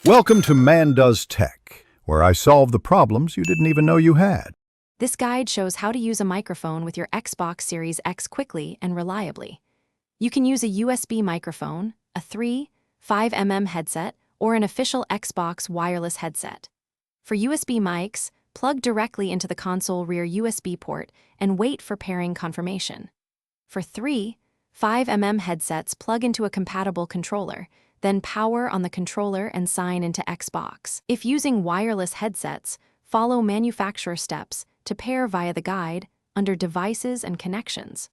Welcome to Man Does Tech, where I solve the problems you didn't even know you had. This guide shows how to use a microphone with your Xbox Series X quickly and reliably. You can use a USB microphone, a 3.5 mm headset, or an official Xbox wireless headset. For USB mics, plug directly into the console rear USB port and wait for pairing confirmation. For 3.5 mm headsets, plug into a compatible controller, then power on the controller and sign into Xbox. If using wireless headsets, follow manufacturer steps to pair via the guide under Devices and Connections.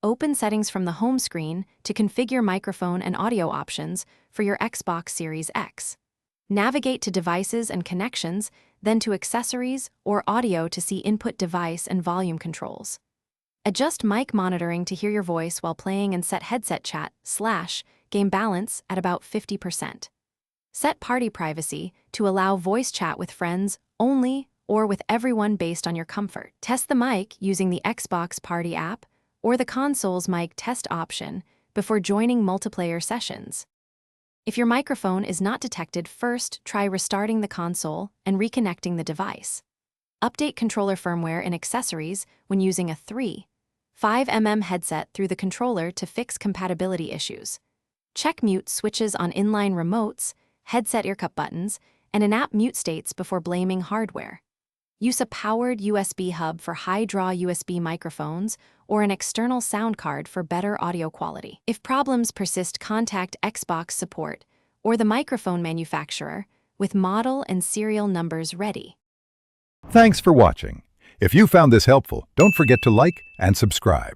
Open settings from the home screen to configure microphone and audio options for your Xbox Series X. Navigate to Devices and Connections, then to Accessories or Audio to see input device and volume controls. Adjust mic monitoring to hear your voice while playing and set headset chat/game balance at about 50%. Set party privacy to allow voice chat with friends only or with everyone based on your comfort. Test the mic using the Xbox Party app or the console's mic test option before joining multiplayer sessions. If your microphone is not detected, first try restarting the console and reconnecting the device. Update controller firmware in Accessories when using a 3.5 mm headset through the controller to fix compatibility issues. Check mute switches on inline remotes, headset earcup buttons, and in-app mute states before blaming hardware. Use a powered USB hub for high-draw USB microphones or an external sound card for better audio quality. If problems persist, contact Xbox support or the microphone manufacturer with model and serial numbers ready. Thanks for watching. If you found this helpful, don't forget to like and subscribe.